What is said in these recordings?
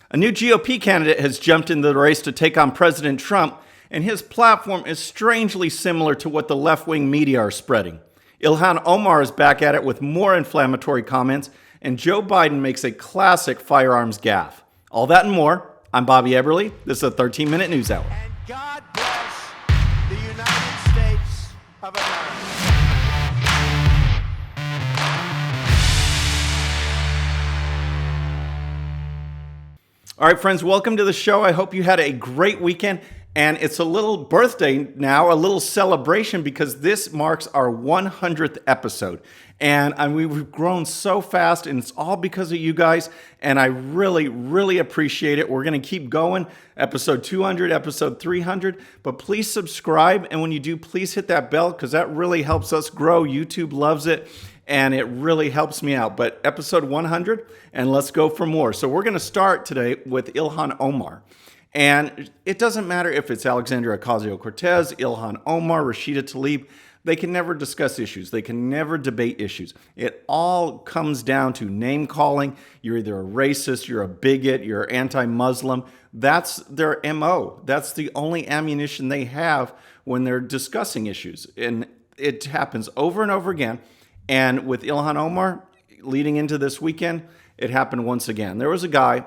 A new GOP candidate has jumped into the race to take on President Trump, and his platform is strangely similar to what the left-wing media are spreading. Ilhan Omar is back at it with more inflammatory comments, and Joe Biden makes a classic firearms gaffe. All that and more. I'm Bobby Eberle. This is a 13-minute news hour. And God bless the United States of America. All right, friends, welcome to the show. I hope you had a great weekend. And it's a little birthday now, a little celebration, because this marks our 100th episode. And we've grown so fast, and it's all because of you guys. And I really, really appreciate it. We're going to keep going. Episode 200, episode 300. But please subscribe. And when you do, please hit that bell, because that really helps us grow. YouTube loves it. And it really helps me out. But episode 100, and let's go for more. So we're going to start today with Ilhan Omar. And it doesn't matter if it's Alexandria Ocasio-Cortez, Ilhan Omar, Rashida Tlaib. They can never discuss issues. They can never debate issues. It all comes down to name calling. You're either a racist, you're a bigot, you're anti-Muslim. That's their MO. That's the only ammunition they have when they're discussing issues. And it happens over and over again. And with Ilhan Omar, leading into this weekend, it happened once again. There was a guy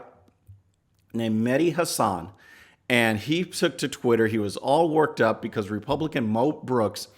named Mehdi Hassan, and he took to Twitter. He was all worked up because Republican Mo Brooks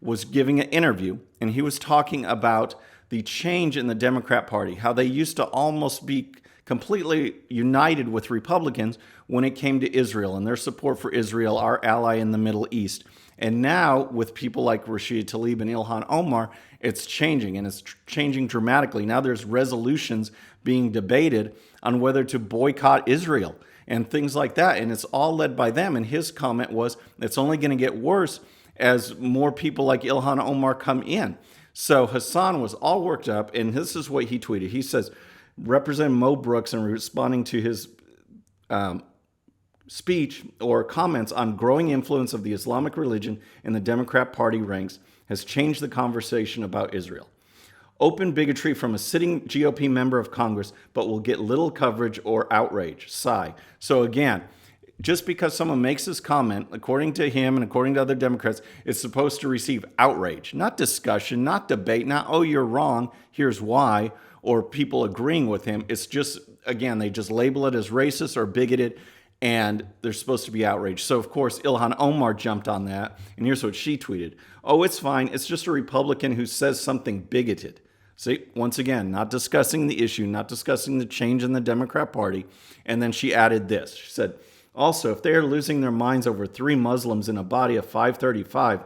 was giving an interview, and he was talking about the change in the Democrat Party, how they used to almost be completely united with Republicans when it came to Israel and their support for Israel, our ally in the Middle East. And now with people like Rashida Tlaib and Ilhan Omar, it's changing, and it's changing dramatically. Now there's resolutions being debated on whether to boycott Israel and things like that. And it's all led by them. And his comment was, it's only going to get worse as more people like Ilhan Omar come in. So Hassan was all worked up, and this is what he tweeted. He says, Representative Mo Brooks, in responding to his speech or comments on growing influence of the Islamic religion in the Democrat Party ranks, has changed the conversation about Israel. Open bigotry from a sitting GOP member of Congress, but will get little coverage or outrage. Sigh. So again, just because someone makes this comment, according to him and according to other Democrats, it's supposed to receive outrage, not discussion, not debate, not, oh, you're wrong, here's why, or people agreeing with him. It's just, again, they just label it as racist or bigoted, and they're supposed to be outraged. So, of course, Ilhan Omar jumped on that, and here's what she tweeted. Oh, it's fine. It's just a Republican who says something bigoted. See, once again, not discussing the issue, not discussing the change in the Democrat Party. And then she added this. She said, also, if they are losing their minds over 3 Muslims in a body of 535,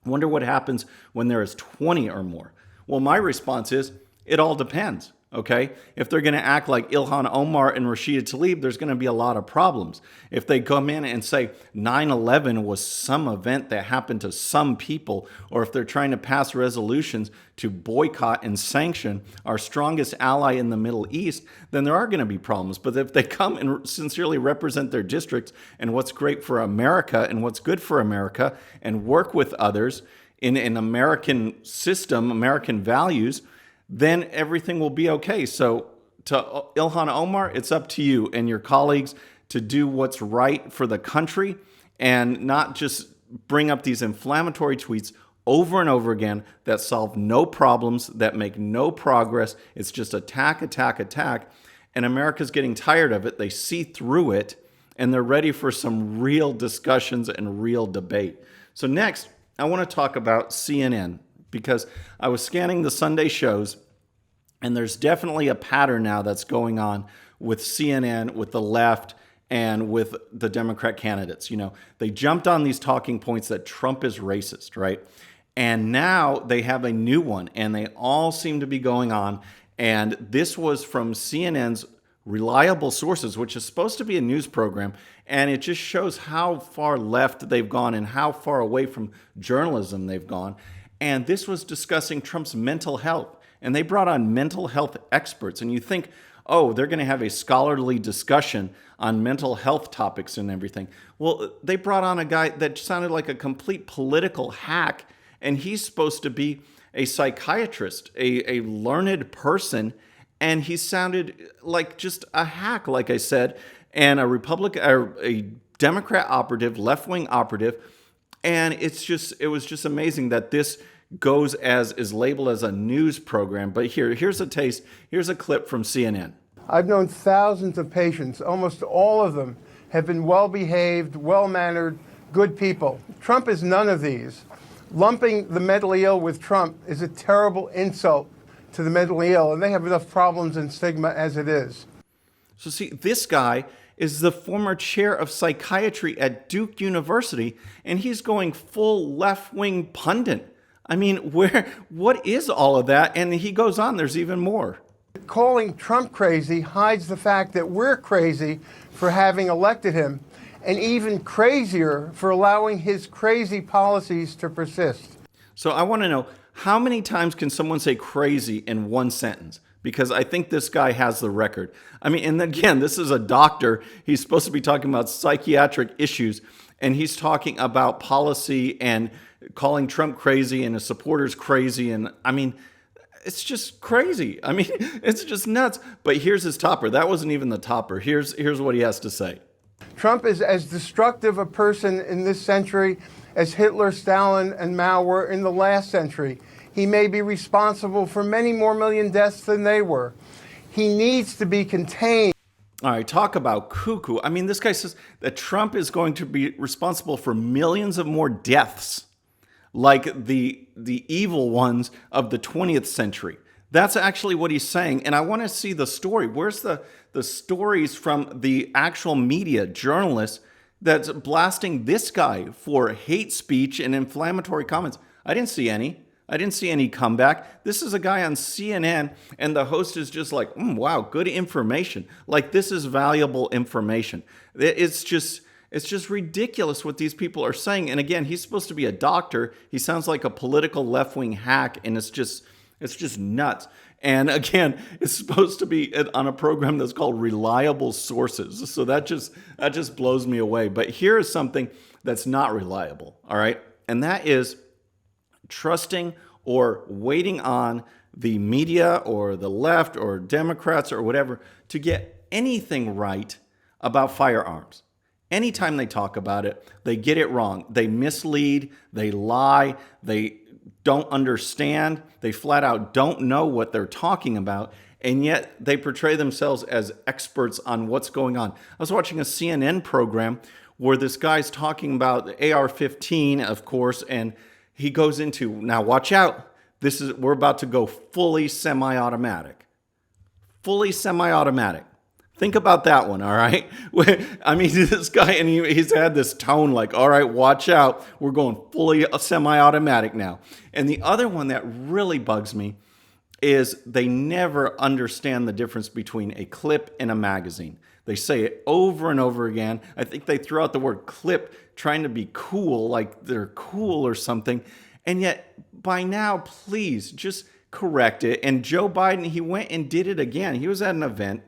wonder what happens when there is 20 or more. Well, my response is, it all depends. Okay, if they're going to act like Ilhan Omar and Rashida Tlaib, there's going to be a lot of problems. If they come in and say 9/11 was some event that happened to some people, or if they're trying to pass resolutions to boycott and sanction our strongest ally in the Middle East, then there are going to be problems. But if they come and sincerely represent their districts and what's great for America and what's good for America, and work with others in an American system, American values, then everything will be okay. So to Ilhan Omar, it's up to you and your colleagues to do what's right for the country and not just bring up these inflammatory tweets over and over again that solve no problems, that make no progress. It's just attack, attack, attack. And America's getting tired of it. They see through it, and they're ready for some real discussions and real debate. So next, I want to talk about CNN, because I was scanning the Sunday shows, and there's definitely a pattern now that's going on with CNN, with the left, and with the Democrat candidates. You know, they jumped on these talking points that Trump is racist, right? And now they have a new one, and they all seem to be going on. And this was from CNN's reliable sources, which is supposed to be a news program. And it just shows how far left they've gone and how far away from journalism they've gone. And this was discussing Trump's mental health. And they brought on mental health experts. And you think, oh, they're going to have a scholarly discussion on mental health topics and everything. Well, they brought on a guy that sounded like a complete political hack. And he's supposed to be a psychiatrist, a learned person. and he sounded like just a hack, like I said, and a Democrat operative, left-wing operative. And it was just amazing that this is labeled as a news program. But here's a taste. Here's a clip from CNN. I've known thousands of patients. Almost all of them have been well-behaved, well-mannered, good people. Trump is none of these. Lumping the mentally ill with Trump is a terrible insult to the mentally ill, and they have enough problems and stigma as it is. So see, this guy is the former chair of psychiatry at Duke University, and he's going full left-wing pundit. I mean, what is all of that? And he goes on, there's even more. Calling Trump crazy hides the fact that we're crazy for having elected him, and even crazier for allowing his crazy policies to persist. So I want to know, how many times can someone say crazy in one sentence? Because I think this guy has the record. I mean, and again, this is a doctor. He's supposed to be talking about psychiatric issues, and he's talking about policy and calling Trump crazy and his supporters crazy. And I mean, it's just crazy. I mean, it's just nuts. But here's his topper. That wasn't even the topper. Here's what he has to say. Trump is as destructive a person in this century as Hitler, Stalin, and Mao were in the last century. He may be responsible for many more million deaths than they were. He needs to be contained. All right, talk about cuckoo. I mean, this guy says that Trump is going to be responsible for millions of more deaths, like the evil ones of the 20th century. That's actually what he's saying. And I want to see the story. Where's the stories from the actual media, journalists, that's blasting this guy for hate speech and inflammatory comments? I didn't see any. I didn't see any comeback. This is a guy on CNN, and the host is just like, wow, good information. Like, this is valuable information. It's just ridiculous what these people are saying. And again, he's supposed to be a doctor. He sounds like a political left-wing hack, and it's just nuts. And again, it's supposed to be on a program that's called Reliable Sources. So that just blows me away. But here is something that's not reliable, all right? And that is trusting or waiting on the media or the left or Democrats or whatever to get anything right about firearms. Anytime they talk about it, they get it wrong. They mislead, they lie, they don't understand, they flat out don't know what they're talking about, and yet they portray themselves as experts on what's going on. I was watching a CNN program where this guy's talking about the AR-15, of course, and he goes into, now watch out, we're about to go fully semi-automatic. Fully semi-automatic. Think about that one, all right? I mean, this guy, and he's had this tone like, all right, watch out, we're going fully semi-automatic now. And the other one that really bugs me is they never understand the difference between a clip and a magazine. They say it over and over again. I think they throw out the word clip trying to be cool, like they're cool or something. And yet, by now, please just correct it. And Joe Biden, he went and did it again. He was at an event,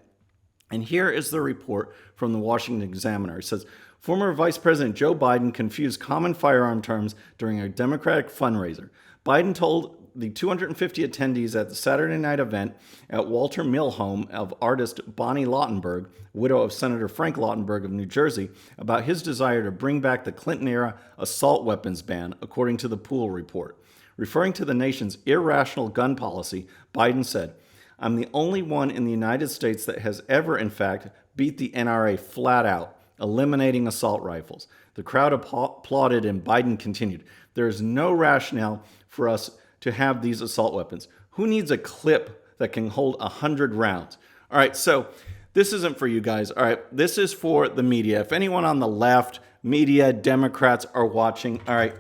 and here is the report from the Washington Examiner. It says, former Vice President Joe Biden confused common firearm terms during a Democratic fundraiser. Biden told the 250 attendees at the Saturday night event at Walter Mill home of artist Bonnie Lautenberg, widow of Senator Frank Lautenberg of New Jersey, about his desire to bring back the Clinton-era assault weapons ban, according to the Pool report. Referring to the nation's irrational gun policy, Biden said, I'm the only one in the United States that has ever, in fact, beat the NRA flat out, eliminating assault rifles. The crowd applauded, and Biden continued, there is no rationale for us to have these assault weapons. Who needs a clip that can hold 100 rounds? All right, so this isn't for you guys. All right, this is for the media. If anyone on the left, media, Democrats are watching, all right,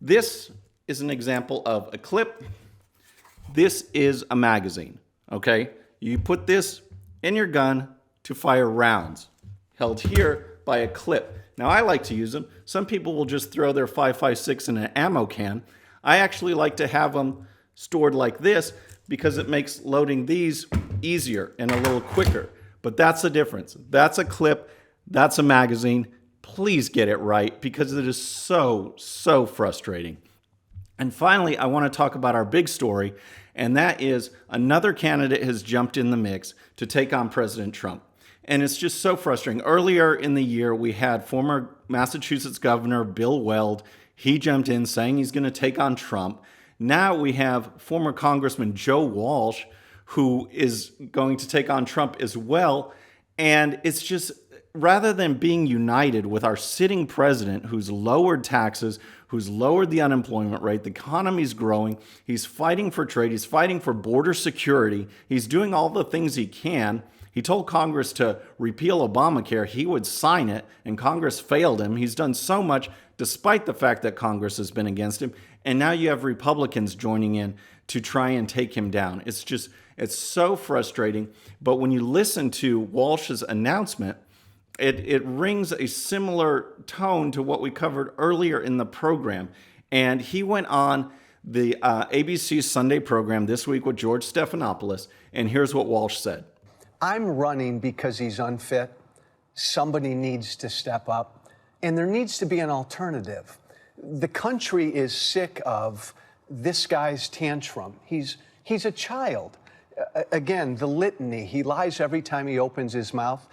this is an example of a clip. This is a magazine, okay? You put this in your gun to fire rounds, held here by a clip. Now, I like to use them. Some people will just throw their 5.56 in an ammo can. I actually like to have them stored like this because it makes loading these easier and a little quicker. But that's the difference. That's a clip. That's a magazine. Please get it right because it is so frustrating. And finally, I want to talk about our big story, and that is another candidate has jumped in the mix to take on President Trump. And it's just so frustrating. Earlier in the year, we had former Massachusetts Governor Bill Weld. He jumped in saying he's going to take on Trump. Now we have former Congressman Joe Walsh, who is going to take on Trump as well. And it's just, rather than being united with our sitting president who's lowered taxes, who's lowered the unemployment rate, the economy's growing, he's fighting for trade, he's fighting for border security, he's doing all the things he can. He told Congress to repeal Obamacare. He would sign it, and Congress failed him. He's done so much despite the fact that Congress has been against him. And now you have Republicans joining in to try and take him down. It's so frustrating. But when you listen to Walsh's announcement, it rings a similar tone to what we covered earlier in the program. And he went on the ABC Sunday program this week with George Stephanopoulos. And here's what Walsh said. I'm running because he's unfit. Somebody needs to step up, and there needs to be an alternative. The country is sick of this guy's tantrum. He's a child. Again, the litany. He lies every time he opens his mouth.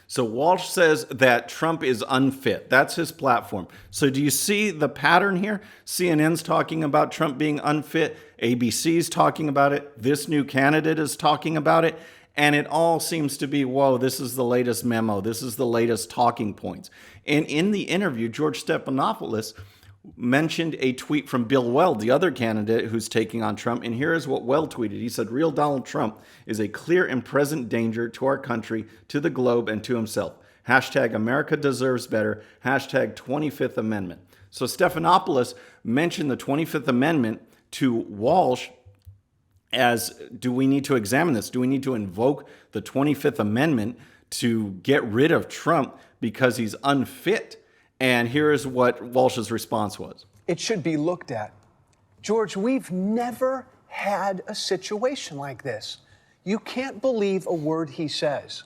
So Walsh says that Trump is unfit. That's his platform. So do you see the pattern here? CNN's talking about Trump being unfit. ABC's talking about it. This new candidate is talking about it. And it all seems to be, whoa, this is the latest memo. This is the latest talking points. And in the interview, George Stephanopoulos mentioned a tweet from Bill Weld, the other candidate who's taking on Trump. And here is what Weld tweeted. He said, real Donald Trump is a clear and present danger to our country, to the globe, and to himself. Hashtag America deserves better. Hashtag 25th Amendment. So Stephanopoulos mentioned the 25th Amendment to Walsh as, do we need to examine this? Do we need to invoke the 25th Amendment to get rid of Trump because he's unfit? And here is what Walsh's response was. It should be looked at. George, we've never had a situation like this. You can't believe a word he says.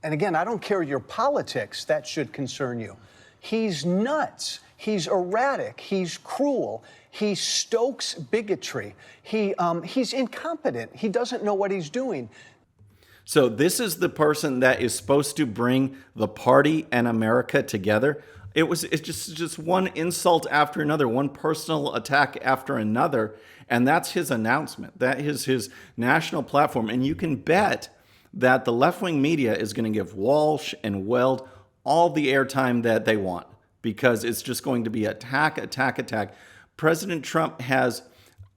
And again, I don't care your politics. That should concern you. He's nuts. He's erratic. He's cruel. He stokes bigotry. He's incompetent. He doesn't know what he's doing. So this is the person that is supposed to bring the party and America together. It's just one insult after another, one personal attack after another. And that's his announcement. That is his national platform. And you can bet that the left-wing media is going to give Walsh and Weld all the airtime that they want, because it's just going to be attack, attack, attack. President Trump has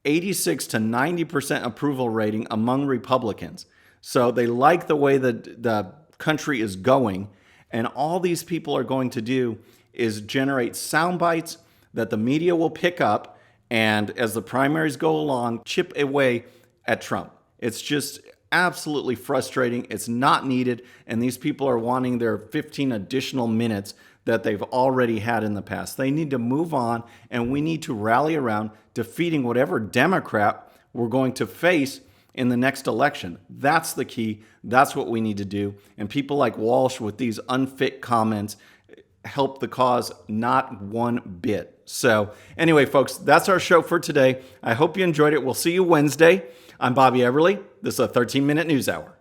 86 to 90% approval rating among Republicans. So they like the way that the country is going. And all these people are going to do is generate sound bites that the media will pick up, and as the primaries go along, chip away at Trump. It's just absolutely frustrating. It's not needed. And these people are wanting their 15 additional minutes that they've already had in the past. They need to move on, and we need to rally around defeating whatever Democrat we're going to face in the next election. That's the key. That's what we need to do. And people like Walsh with these unfit comments help the cause not one bit. So anyway, folks, that's our show for today. I hope you enjoyed it. We'll see you Wednesday. I'm Bobby Everly. This is a 13-minute news hour.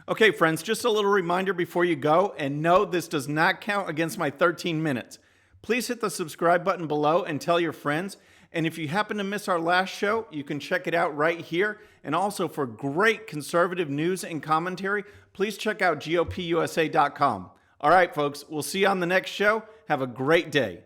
Okay, friends, just a little reminder before you go, and no, this does not count against my 13 minutes. Please hit the subscribe button below and tell your friends. And if you happen to miss our last show, you can check it out right here. And also for great conservative news and commentary, please check out GOPUSA.com. All right, folks, we'll see you on the next show. Have a great day.